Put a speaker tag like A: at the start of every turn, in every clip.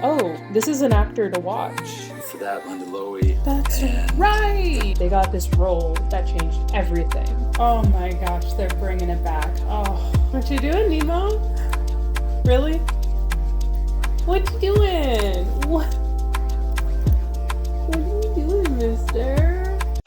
A: oh, this is an actor to watch.
B: For that, Landry.
A: That's right! They got this role that changed everything. Oh my gosh, they're bringing it back. Oh, what you doing, Nemo? Really? What you doing? What are you doing, mister?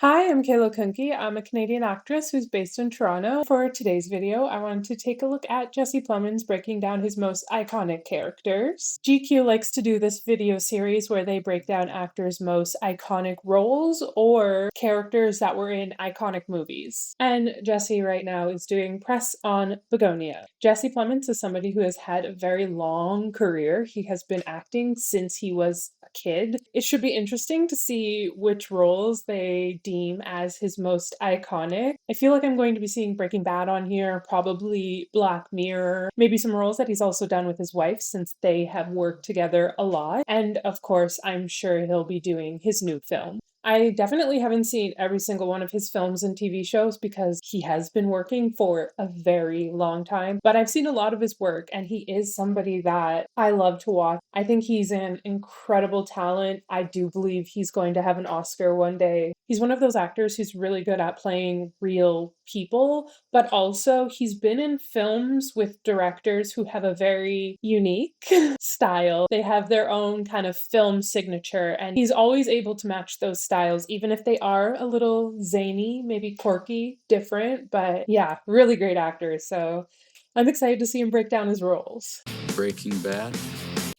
A: Hi, I'm Kayla Kunke. I'm a Canadian actress who's based in Toronto. For today's video, I wanted to take a look at Jesse Plemons breaking down his most iconic characters. GQ likes to do this video series where they break down actors' most iconic roles or characters that were in iconic movies. And Jesse right now is doing press on Begonia. Jesse Plemons is somebody who has had a very long career. He has been acting since he was a kid. It should be interesting to see which roles they deem as his most iconic. I feel like I'm going to be seeing Breaking Bad on here, probably Black Mirror, maybe some roles that he's also done with his wife since they have worked together a lot. And of course, I'm sure he'll be doing his new film. I definitely haven't seen every single one of his films and TV shows because he has been working for a very long time, but I've seen a lot of his work and he is somebody that I love to watch. I think he's an incredible talent. I do believe he's going to have an Oscar one day. He's one of those actors who's really good at playing real people, but also he's been in films with directors who have a very unique style. They have their own kind of film signature, and he's always able to match those styles, even if they are a little zany, maybe quirky, different, but yeah, really great actor. So I'm excited to see him break down his roles.
B: Breaking Bad.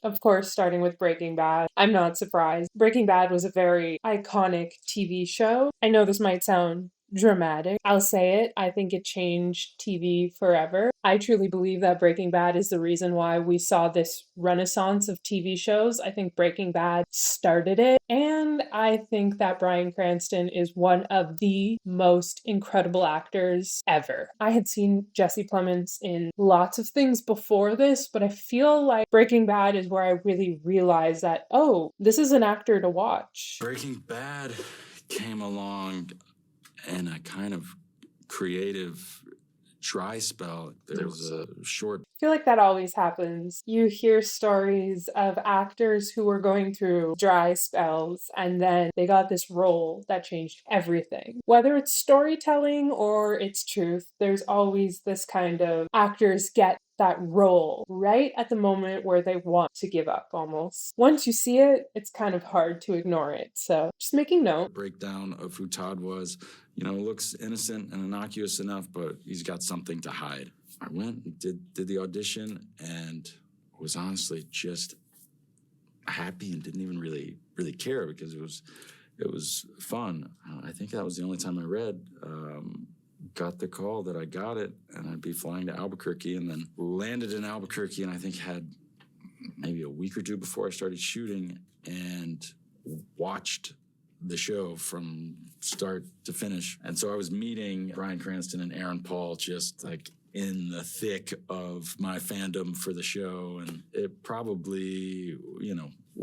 A: Of course, starting with Breaking Bad. I'm not surprised. Breaking Bad was a very iconic TV show. I know this might sound dramatic. I'll say it. I think it changed TV forever. I truly believe that Breaking Bad is the reason why we saw this renaissance of TV shows. I think Breaking Bad started it. And I think that Bryan Cranston is one of the most incredible actors ever. I had seen Jesse Plemons in lots of things before this, but I feel like Breaking Bad is where I really realized that, oh, this is an actor to watch.
B: Breaking Bad came along in a kind of creative dry spell. There was a short...
A: I feel like that always happens. You hear stories of actors who were going through dry spells and then they got this role that changed everything. Whether it's storytelling or it's truth, there's always this kind of actors get that role right at the moment where they want to give up almost. Once you see it, it's kind of hard to ignore it. So just making note.
B: Breakdown of who Todd was, looks innocent and innocuous enough, but he's got something to hide. I went and did the audition and was honestly just happy and didn't even really care because it was fun. I think that was the only time I read. Got the call that I got it, and I'd be flying to Albuquerque, and then landed in Albuquerque, and I think had maybe a week or two before I started shooting, and watched the show from start to finish. And so I was meeting Bryan Cranston and Aaron Paul just like in the thick of my fandom for the show, and it probably,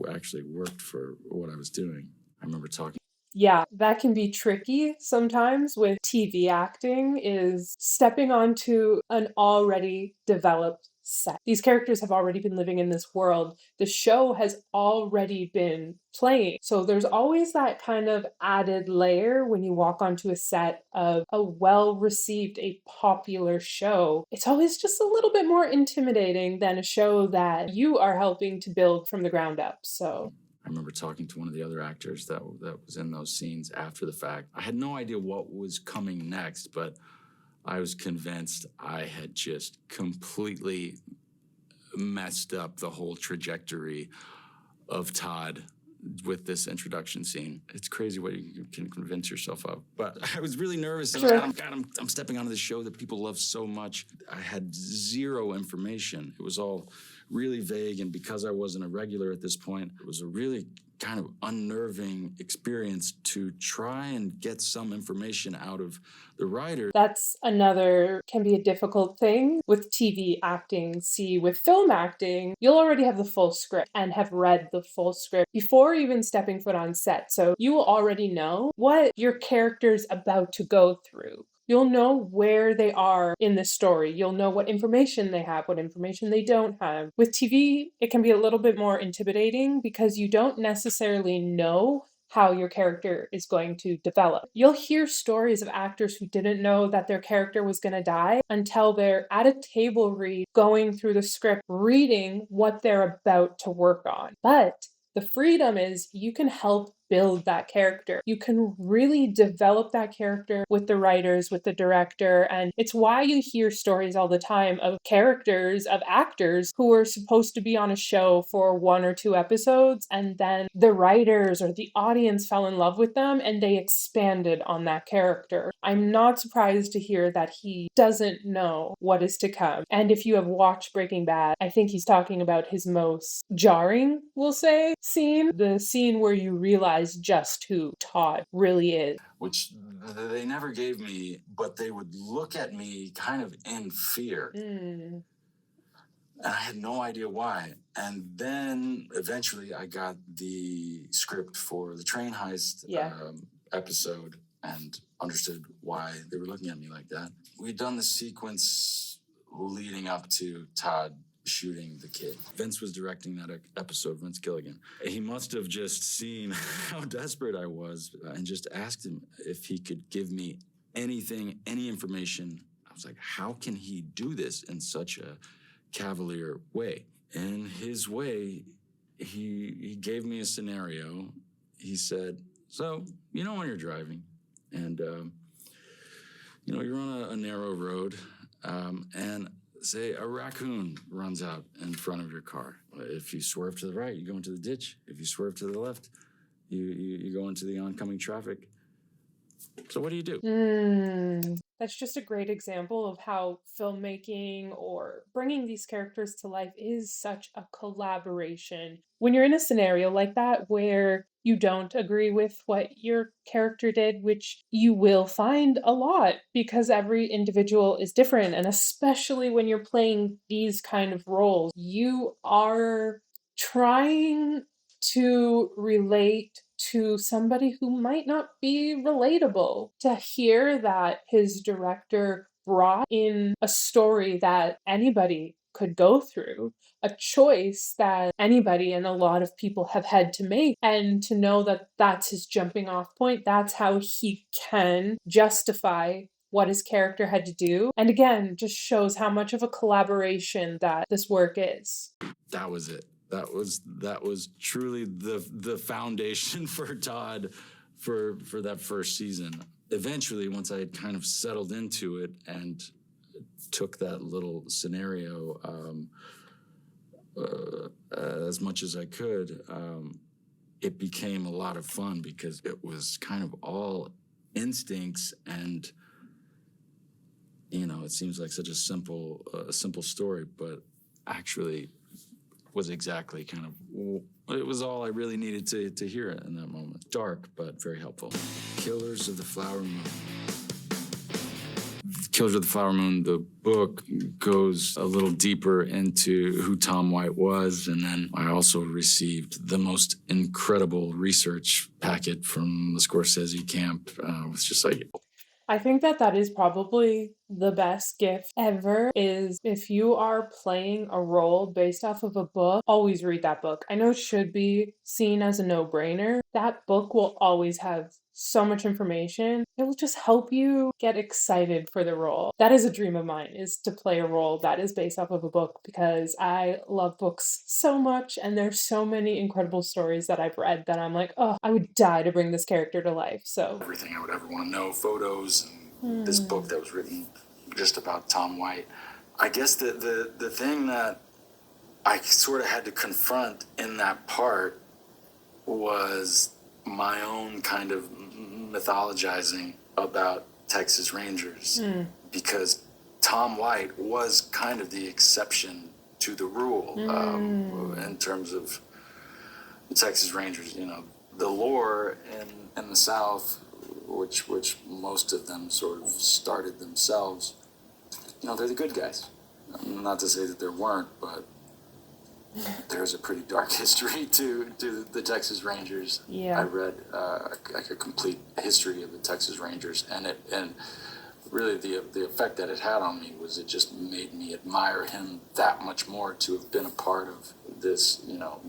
B: actually worked for what I was doing. I remember talking.
A: Yeah, that can be tricky sometimes with TV acting, is stepping onto an already developed set. These characters have already been living in this world. The show has already been playing. So there's always that kind of added layer when you walk onto a set of a well-received, a popular show. It's always just a little bit more intimidating than a show that you are helping to build from the ground up. So
B: I remember talking to one of the other actors that was in those scenes after the fact. I had no idea what was coming next, but I was convinced I had just completely messed up the whole trajectory of Todd with this introduction scene. It's crazy what you can convince yourself of. But I was really nervous.
A: Sure.
B: I'm stepping onto this show that people love so much. I had zero information. It was all really vague, and because I wasn't a regular at this point, it was a really kind of unnerving experience to try and get some information out of the writer.
A: That's can be a difficult thing with TV acting. See, with film acting, you'll already have the full script and have read the full script before even stepping foot on set. So you will already know what your character's about to go through. You'll know where they are in the story. You'll know what information they have, what information they don't have. With TV, it can be a little bit more intimidating because you don't necessarily know how your character is going to develop. You'll hear stories of actors who didn't know that their character was going to die until they're at a table read, going through the script, reading what they're about to work on. But the freedom is you can help build that character. You can really develop that character with the writers, with the director. And it's why you hear stories all the time of characters, of actors who were supposed to be on a show for 1 or 2 episodes. And then the writers or the audience fell in love with them and they expanded on that character. I'm not surprised to hear that he doesn't know what is to come. And if you have watched Breaking Bad, I think he's talking about his most jarring, we'll say, scene. The scene where you realize just who Todd really is.
B: Which they never gave me, but they would look at me kind of in fear. And I had no idea why. And then eventually I got the script for the train heist episode and understood why they were looking at me like that. We'd done the sequence leading up to Todd shooting the kid. Vince was directing that episode, Vince Gilligan. He must have just seen how desperate I was and just asked him if he could give me anything, any information. I was like, how can he do this in such a cavalier way? In his way, he gave me a scenario. He said, so, when you're driving and, you're on a narrow road and say a raccoon runs out in front of your car. If you swerve to the right, you go into the ditch. If you swerve to the left, you go into the oncoming traffic. So what do you do?
A: That's just a great example of how filmmaking or bringing these characters to life is such a collaboration. When you're in a scenario like that where you don't agree with what your character did, which you will find a lot because every individual is different, and especially when you're playing these kind of roles, you are trying to relate to somebody who might not be relatable. To hear that his director brought in a story that anybody could go through, a choice that anybody and a lot of people have had to make, and to know that that's his jumping off point, that's how he can justify what his character had to do. And again, just shows how much of a collaboration that this work is.
B: That was it. That was truly the foundation for Todd for that first season. Eventually, once I had kind of settled into it and took that little scenario as much as I could, it became a lot of fun because it was kind of all instincts and, it seems like such a simple story, but actually was exactly it was all I really needed to hear in that moment. Dark, but very helpful. Killers of the Flower Moon. Killers of the Flower Moon, the book goes a little deeper into who Tom White was, and then I also received the most incredible research packet from the Scorsese camp. It was just like...
A: I think that is probably the best gift ever, is if you are playing a role based off of a book, always read that book. I know it should be seen as a no-brainer. That book will always have so much information. It will just help you get excited for the role. That is a dream of mine, is to play a role that is based off of a book, because I love books so much and there's so many incredible stories that I've read that I'm like, oh, I would die to bring this character to life. So
B: everything I would ever want to know, photos, and this book that was written just about Tom White. I guess the thing that I sort of had to confront in that part was my own kind of mythologizing about Texas Rangers, because Tom White was kind of the exception to the rule in terms of the Texas Rangers. The lore in the South, which most of them sort of started themselves, they're the good guys. Not to say that there weren't, but there's a pretty dark history to the Texas Rangers.
A: Yeah.
B: I read a complete history of the Texas Rangers, and really the effect that it had on me was it just made me admire him that much more to have been a part of this,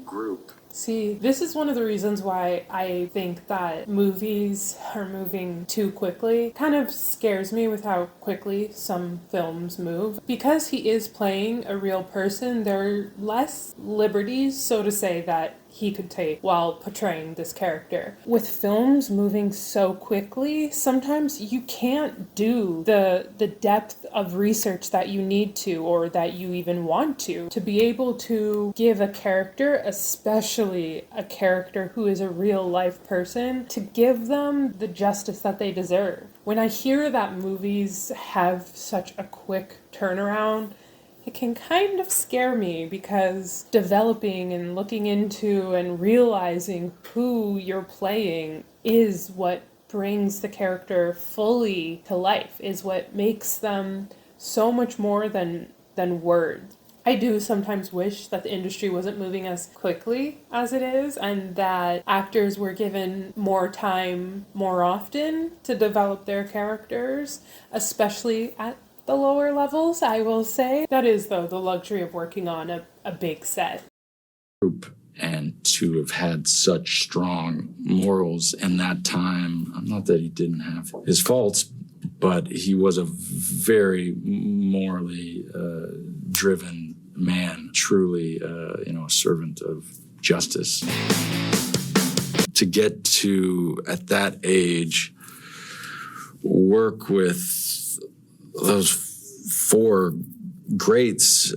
B: group.
A: See, this is one of the reasons why I think that movies are moving too quickly. Kind of scares me with how quickly some films move. Because he is playing a real person, there are less liberties, so to say, that he could take while portraying this character. With films moving so quickly, sometimes you can't do the depth of research that you need to, or that you even want to be able to give a character, especially a character who is a real life person, to give them the justice that they deserve. When I hear that movies have such a quick turnaround, it can kind of scare me, because developing and looking into and realizing who you're playing is what brings the character fully to life, is what makes them so much more than words. I do sometimes wish that the industry wasn't moving as quickly as it is, and that actors were given more time more often to develop their characters, especially at the lower levels, I will say. That is, though, the luxury of working on a big set.
B: And to have had such strong morals in that time, not that he didn't have his faults, but he was a very morally driven man, truly, a servant of justice. To get to, at that age, work with those four greats.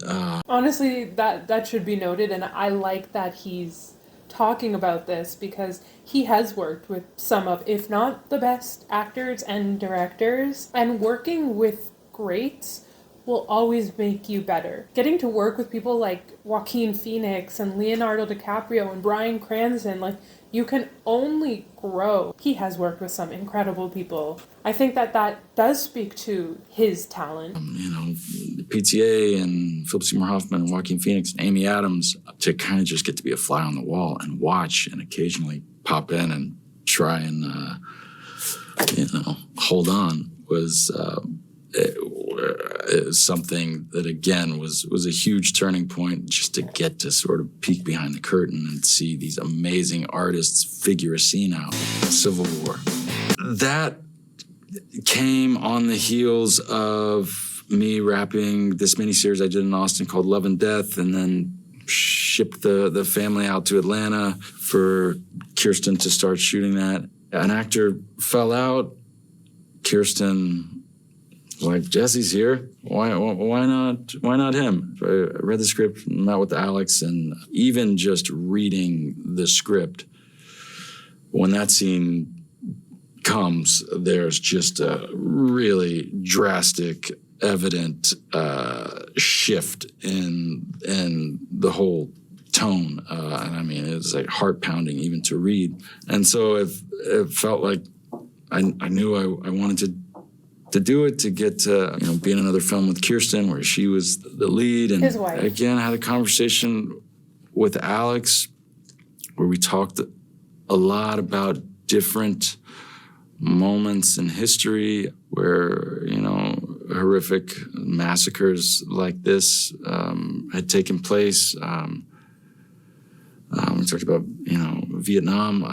A: Honestly, that should be noted, and I like that he's talking about this, because he has worked with some of, if not the best actors and directors, and working with greats will always make you better. Getting to work with people like Joaquin Phoenix and Leonardo DiCaprio and Bryan Cranston, you can only grow. He has worked with some incredible people. I think that does speak to his talent.
B: PTA and Philip Seymour Hoffman and Joaquin Phoenix and Amy Adams, to kind of just get to be a fly on the wall and watch and occasionally pop in and try and, hold on was something that, again, was a huge turning point, just to get to sort of peek behind the curtain and see these amazing artists figure a scene out. Civil War. That came on the heels of me wrapping this miniseries I did in Austin called Love and Death, and then shipped the family out to Atlanta for Kirsten to start shooting that. An actor fell out. Kirsten was like, Jesse's here. Why not him? So I read the script, met with Alex, and even just reading the script, when that scene comes, there's just a really drastic, evident shift in the whole tone. And I mean, it's like heart-pounding even to read. And so it felt like I knew I wanted to do it, to get to be in another film with Kirsten where she was the lead. And
A: his wife.
B: Again, I had a conversation with Alex where we talked a lot about different moments in history where, horrific massacres like this had taken place. We talked about, Vietnam.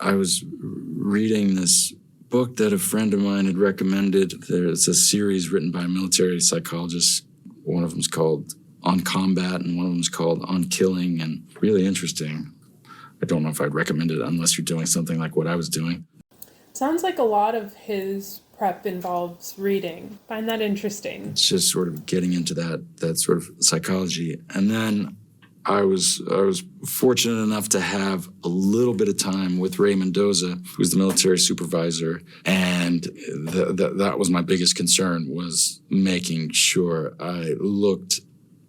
B: I was reading this book that a friend of mine had recommended. It's a series written by a military psychologist. One of them's called On Combat, and one of them's called On Killing, and really interesting. I don't know if I'd recommend it unless you're doing something like what I was doing.
A: Sounds like a lot of his prep involves reading. Find that interesting.
B: It's just sort of getting into that sort of psychology. And then I was fortunate enough to have a little bit of time with Ray Mendoza, who's the military supervisor, and that was my biggest concern, was making sure I looked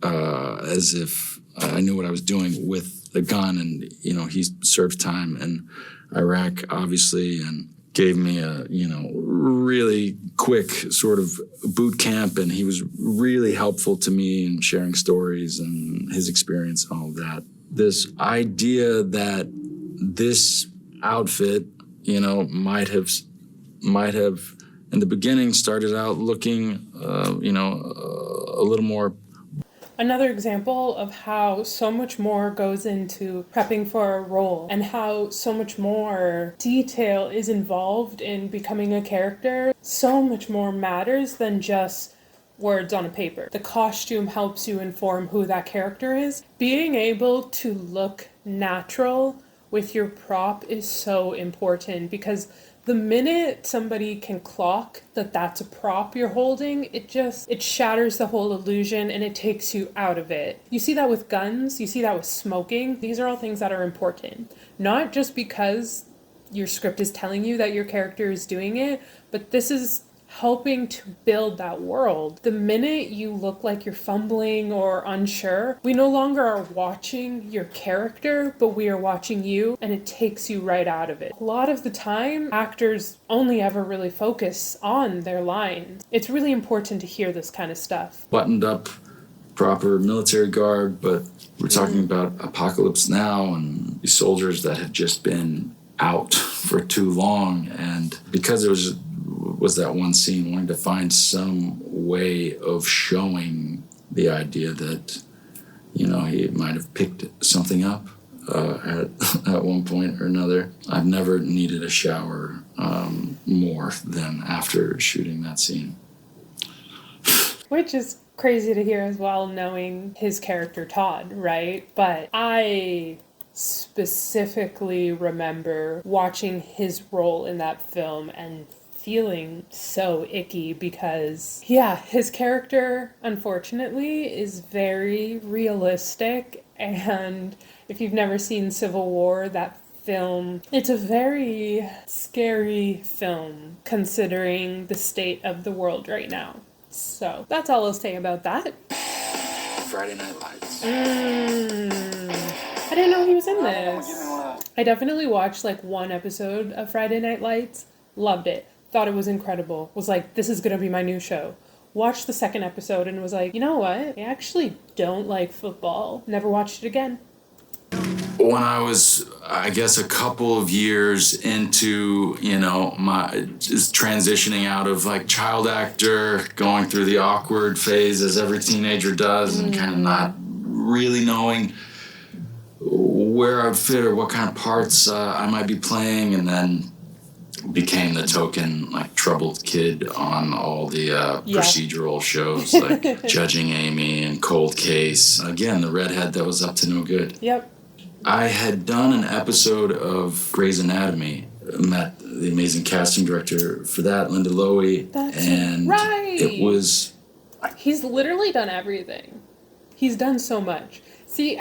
B: as if I knew what I was doing with the gun. And he served time in Iraq, obviously, and gave me a really quick sort of boot camp, and he was really helpful to me in sharing stories and his experience and all of that. This idea that this outfit, might have in the beginning started out looking, a little more.
A: Another example of how so much more goes into prepping for a role and how so much more detail is involved in becoming a character. So much more matters than just words on a paper. The costume helps you inform who that character is. Being able to look natural with your prop is so important, because the minute somebody can clock that that's a prop you're holding, it shatters the whole illusion and it takes you out of it. You see that with guns, you see that with smoking. These are all things that are important. Not just because your script is telling you that your character is doing it, but this is helping to build that world. The minute you look like you're fumbling or unsure, we no longer are watching your character, but we are watching you, and it takes you right out of it. A lot of the time, actors only ever really focus on their lines. It's really important to hear this kind of stuff.
B: Buttoned up, proper military garb, but we're talking about apocalypse now and these soldiers that have just been out for too long, and because it was that one scene, wanting to find some way of showing the idea that, he might have picked something up at one point or another. I've never needed a shower more than after shooting that scene.
A: Which is crazy to hear as well, knowing his character Todd, right? But I specifically remember watching his role in that film and feeling so icky because, his character, unfortunately, is very realistic. And if you've never seen Civil War, that film, it's a very scary film considering the state of the world right now. So that's all I'll say about that.
B: Friday Night Lights.
A: I didn't know he was in this. I definitely watched one episode of Friday Night Lights. Loved it. Thought it was incredible. Was like, this is going to be my new show. Watched the second episode and was like, you know what? I actually don't like football. Never watched it again.
B: When I was, I guess, a couple of years into, my just transitioning out of child actor, going through the awkward phase as every teenager does, and kind of not really knowing where I'd fit or what kind of parts I might be playing, and then became the token troubled kid on all the procedural shows like Judging Amy and Cold Case. Again, the redhead that was up to no good.
A: Yep.
B: I had done an episode of Grey's Anatomy. Met the amazing casting director for that, Linda Lowy.
A: That's
B: and
A: right.
B: It was...
A: He's literally done everything. He's done so much. See,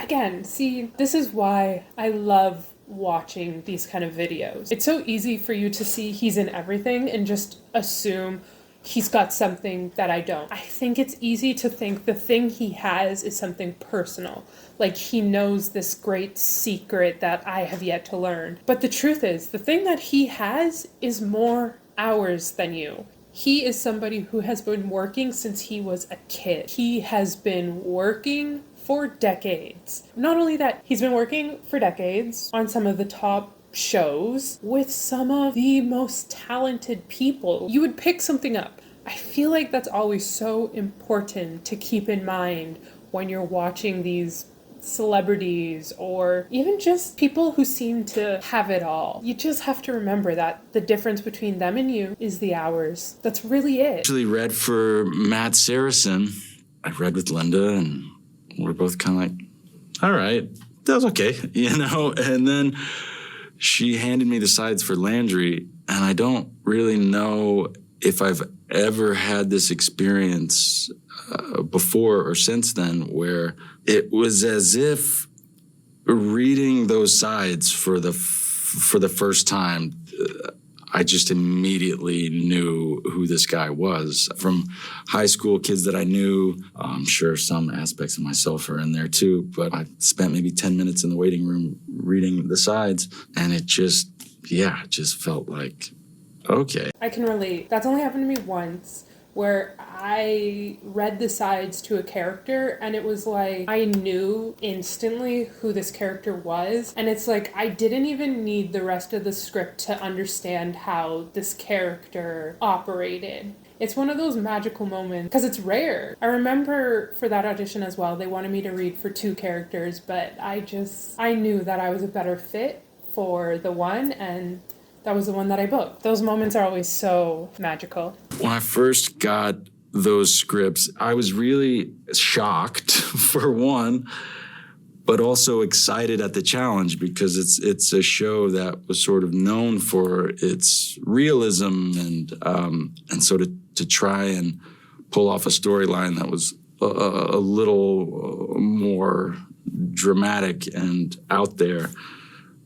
A: this is why I love watching these kind of videos. It's so easy for you to see he's in everything and just assume he's got something that I don't. I think it's easy to think the thing he has is something personal. Like he knows this great secret that I have yet to learn. But the truth is, the thing that he has is more hours than you. He is somebody who has been working since he was a kid. He has been working for decades. Not only that, he's been working for decades on some of the top shows with some of the most talented people. You would pick something up. I feel like that's always so important to keep in mind when you're watching these celebrities or even just people who seem to have it all. You just have to remember that the difference between them and you is the hours. That's really it.
B: Actually read for Matt Saracen. I read with Linda and we're both kind of like, all right, that was okay, And then she handed me the sides for Landry, and I don't really know if I've ever had this experience before or since then where it was as if reading those sides for the first time, I just immediately knew who this guy was. From high school kids that I knew, I'm sure some aspects of myself are in there too, but I spent maybe 10 minutes in the waiting room reading the sides, and it just felt like, okay.
A: I can relate. That's only happened to me once, where I read the sides to a character and it was like I knew instantly who this character was, and it's like I didn't even need the rest of the script to understand how this character operated. It's one of those magical moments because it's rare. I remember for that audition as well, they wanted me to read for 2 characters, but I knew that I was a better fit for the one, and that was the one that I booked. Those moments are always so magical.
B: When I first got those scripts, I was really shocked, for one, but also excited at the challenge because it's a show that was sort of known for its realism, and so to try and pull off a storyline that was a little more dramatic and out there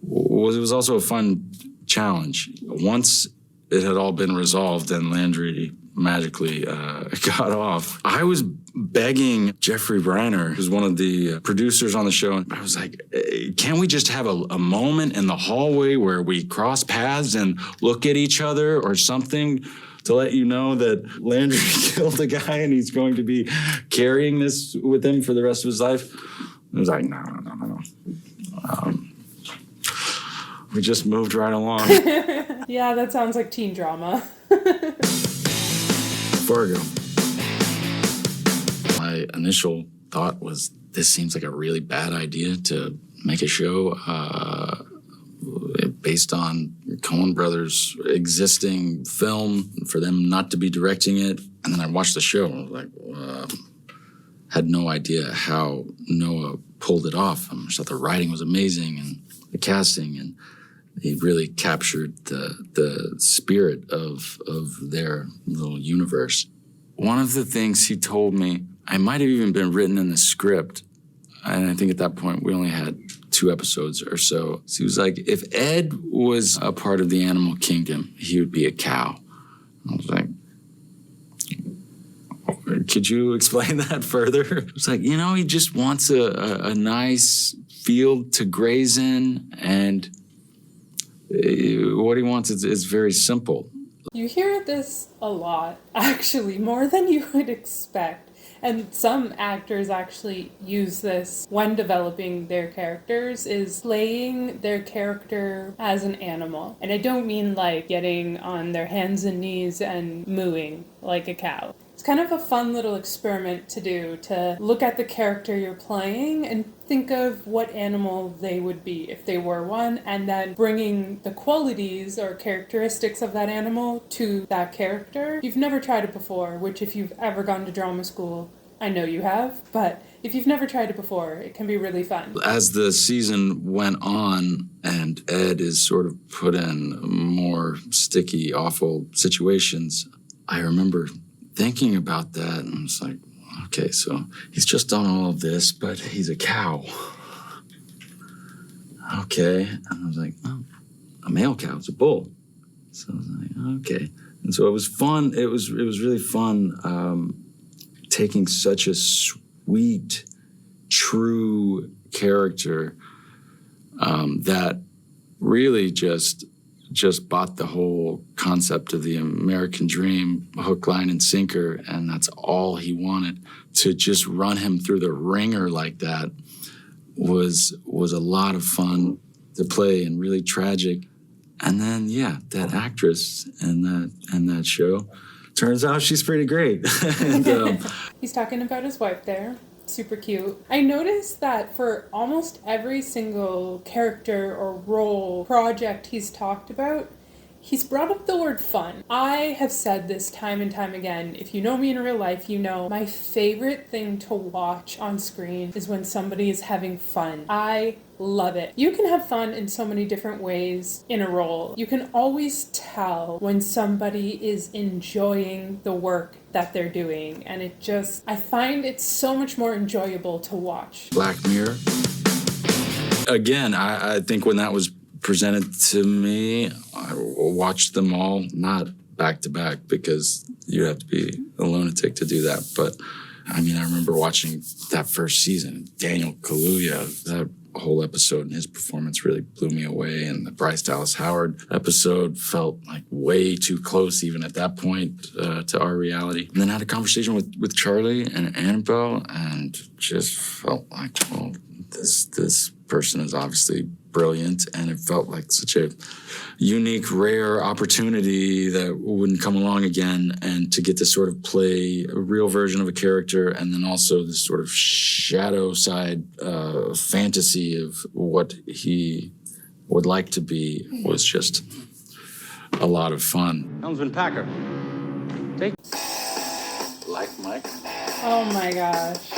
B: was also a fun challenge. Once it had all been resolved and Landry magically got off, I was begging Jeffrey Reiner, who's one of the producers on the show. I was like, can't we just have a moment in the hallway where we cross paths and look at each other or something to let you know that Landry killed a guy and he's going to be carrying this with him for the rest of his life? I was like, no. We just moved right along.
A: Yeah, that sounds like teen drama.
B: Fargo. My initial thought was, this seems like a really bad idea to make a show based on Coen Brothers' existing film, for them not to be directing it. And then I watched the show and I was like, had no idea how Noah pulled it off. I just thought the writing was amazing and the casting, and he really captured the spirit of their little universe. One of the things he told me, I might have even been written in the script, and I think at that point we only had 2 episodes or so. So he was like, if Ed was a part of the animal kingdom, he would be a cow. I was like, could you explain that further? It's like, he just wants a nice field to graze in, and what he wants is very simple.
A: You hear this a lot, actually, more than you would expect. And some actors actually use this when developing their characters, is playing their character as an animal. And I don't mean like getting on their hands and knees and mooing like a cow. It's kind of a fun little experiment to do, to look at the character you're playing and think of what animal they would be if they were one, and then bringing the qualities or characteristics of that animal to that character. You've never tried it before, which if you've ever gone to drama school, I know you have, but if you've never tried it before, it can be really fun.
B: As the season went on and Ed is sort of put in more sticky, awful situations, I remember thinking about that, and I was like, okay, so he's just done all of this, but he's a cow. Okay. And I was like, oh, a male cow, it's a bull. So I was like, okay. And so it was fun. It was really fun taking such a sweet, true character that really just bought the whole concept of the American dream, hook, line, and sinker, and that's all he wanted. To just run him through the ringer like that was a lot of fun to play, and really tragic. And then, yeah, that actress and that show, turns out she's pretty great. And,
A: he's talking about his wife there. Super cute. I noticed that for almost every single character or role project he's talked about, he's brought up the word fun. I have said this time and time again. If you know me in real life, you know my favorite thing to watch on screen is when somebody is having fun. I love it. You can have fun in so many different ways in a role. You can always tell when somebody is enjoying the work that they're doing, and I find it so much more enjoyable to watch.
B: Black Mirror. Again, I think when that was presented to me, I watched them all, not back to back, because you have to be a lunatic to do that. But I mean, I remember watching that first season. Daniel Kaluuya, that whole episode, and his performance really blew me away. And the Bryce Dallas Howard episode felt like way too close, even at that point, to our reality. And then I had a conversation with Charlie and Annabelle, and just felt like, well, this person is obviously brilliant, and it felt like such a unique, rare opportunity that wouldn't come along again, and to get to sort of play a real version of a character, and then also this sort of shadow side fantasy of what he would like to be was just a lot of fun.
C: Helmsman Packer. Take.
B: Like Mike?
A: Oh my gosh.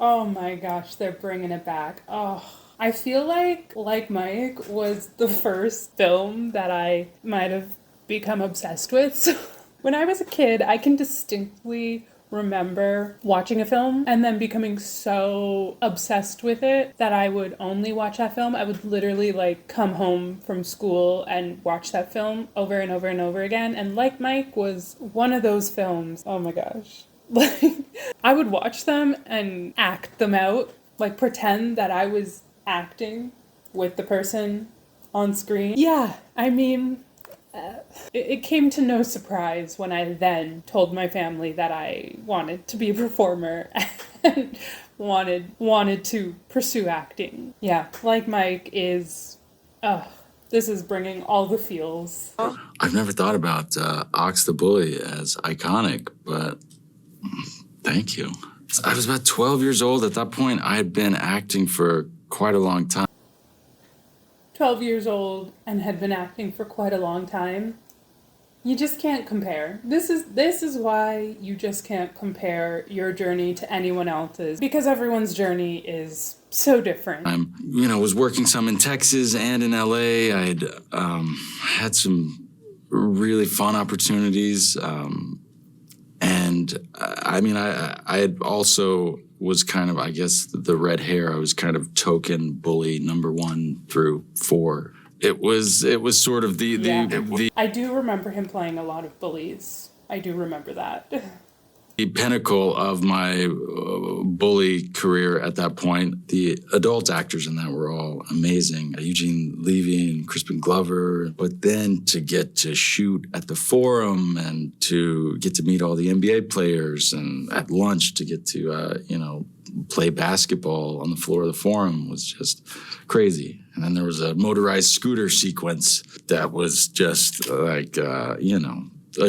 A: Oh my gosh, they're bringing it back. Oh, I feel like Mike was the first film that I might have become obsessed with. So, when I was a kid, I can distinctly remember watching a film and then becoming so obsessed with it that I would only watch that film. I would literally come home from school and watch that film over and over and over again. And Like Mike was one of those films. Oh my gosh. I would watch them and act them out, pretend that I was acting with the person on screen. Yeah, I mean, it came to no surprise when I then told my family that I wanted to be a performer and wanted to pursue acting. Yeah, Like Mike is, this is bringing all the feels.
B: I've never thought about Ox the Bully as iconic, but thank you. I was about 12 years old. At that point, I had been acting for quite a long time.
A: 12 years old and had been acting for quite a long time. You just can't compare. This is why you just can't compare your journey to anyone else's, because everyone's journey is so different.
B: I was working some in Texas and in LA. I had had some really fun opportunities. And I had also was kind of, I guess, the red hair. I was kind of token bully number 1 through 4. It was sort of the
A: I do remember him playing a lot of bullies. I do remember that.
B: The pinnacle of my bully career at that point. The adult actors in that were all amazing. Eugene Levy and Crispin Glover. But then to get to shoot at the Forum and to get to meet all the NBA players, and at lunch to get to, play basketball on the floor of the Forum was just crazy. And then there was a motorized scooter sequence that was just a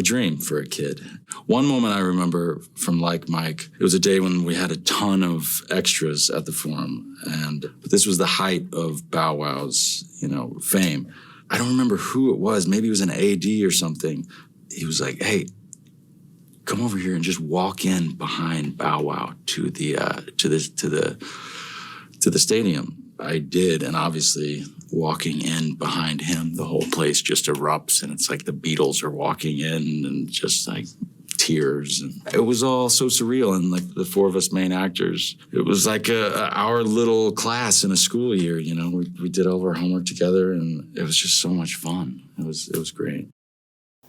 B: dream for a kid. One moment I remember from Like Mike, it was a day when we had a ton of extras at the Forum, but this was the height of Bow Wow's, fame. I don't remember who it was. Maybe it was an AD or something. He was like, "Hey, come over here and just walk in behind Bow Wow to the stadium." I did, and obviously walking in behind him, the whole place just erupts, and it's like the Beatles are walking in, and just like tears, and it was all so surreal. And like the 4 of us main actors, it was like our little class in a school year. We did all of our homework together, and it was just so much fun. It was great.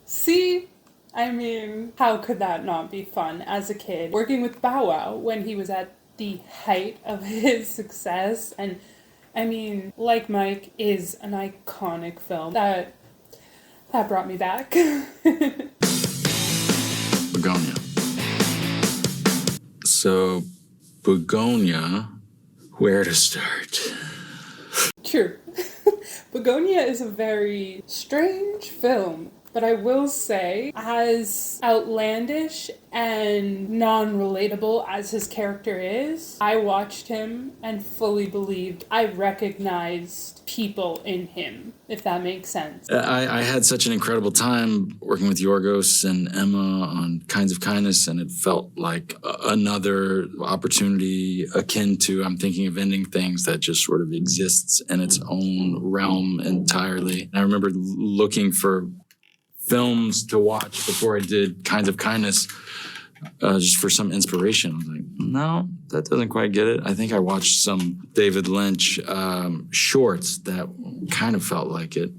A: See, I mean, how could that not be fun as a kid? Working with Bow Wow when he was at the height of his success. And I mean, Like Mike is an iconic film that brought me back.
B: Begonia. So, Begonia, where to start?
A: True. Begonia is a very strange film, but I will say, as outlandish and non-relatable as his character is, I watched him and fully believed I recognized people in him, if that makes sense.
B: I had such an incredible time working with Yorgos and Emma on Kinds of Kindness, and it felt like another opportunity akin to I'm Thinking of Ending Things that just sort of exists in its own realm entirely. And I remember looking for films to watch before I did Kinds of Kindness, just for some inspiration. I was like, no, that doesn't quite get it. I think I watched some David Lynch shorts that kind of felt like it.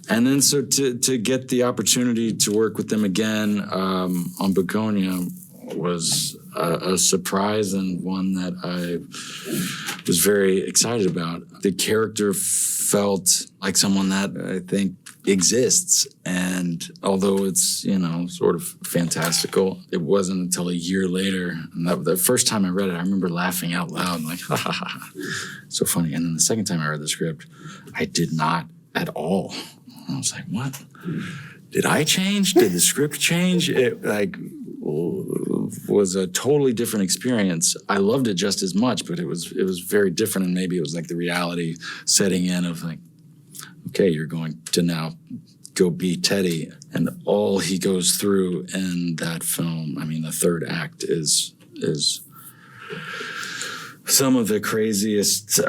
B: And then so to get the opportunity to work with them again on Begonia was a surprise and one that I was very excited about. The character felt like someone that I think exists, and although it's, you know, sort of fantastical, it wasn't until a year later, and the first time I read it, I remember laughing out loud, like, ha ha ha, so funny. And then the second time I read the script, I did not at all. I was like, what? Did I change? Did the script change? It was a totally different experience. I loved it just as much, but it was very different, and maybe it was like the reality setting in of like, okay, you're going to now go be Teddy, and all he goes through in that film. I mean, the third act is some of the craziest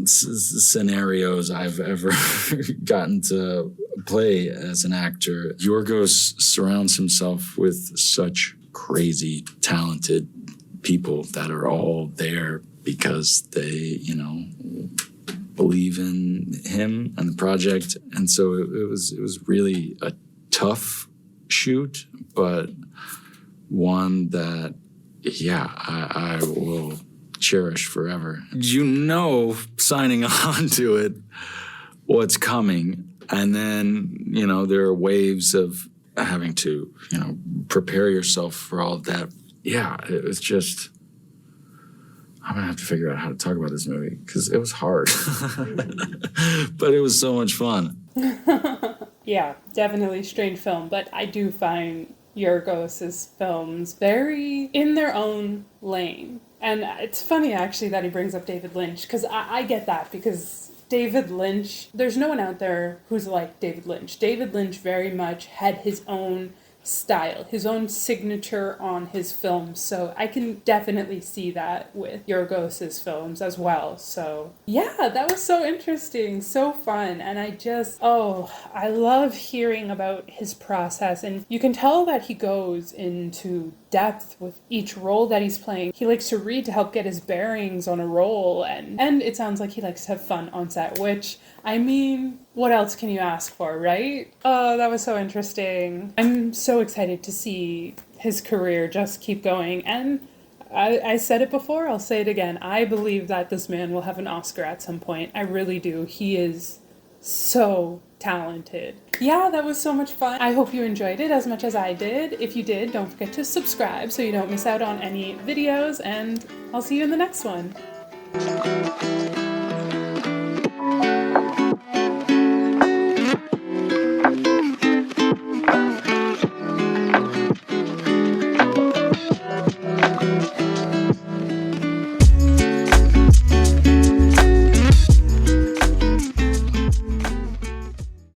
B: scenarios I've ever gotten to play as an actor. Yorgos surrounds himself with such crazy, talented people that are all there because they, you know, believe in him and the project. And so it was really a tough shoot, but one that, yeah, I will cherish forever. You know, signing on to it, what's coming. And then, you know, there are waves of having to, you know, prepare yourself for all of that. Yeah, it was just, I'm gonna have to figure out how to talk about this movie because it was hard, but it was so much fun.
A: Yeah, definitely strange film, but I do find Yorgos' films very in their own lane. And it's funny, actually, that he brings up David Lynch, because I get that, because David Lynch, there's no one out there who's like David Lynch. David Lynch very much had his own style, his own signature on his films, so I can definitely see that with Yorgos' films as well. So yeah, that was so interesting, so fun, and I love hearing about his process, and you can tell that he goes into depth with each role that he's playing. He likes to read to help get his bearings on a role, and it sounds like he likes to have fun on set, which, I mean, what else can you ask for, right? Oh, that was so interesting. I'm so excited to see his career just keep going, and I said it before, I'll say it again. I believe that this man will have an Oscar at some point. I really do. He is so talented. Yeah, that was so much fun. I hope you enjoyed it as much as I did. If you did, don't forget to subscribe so you don't miss out on any videos, and I'll see you in the next one.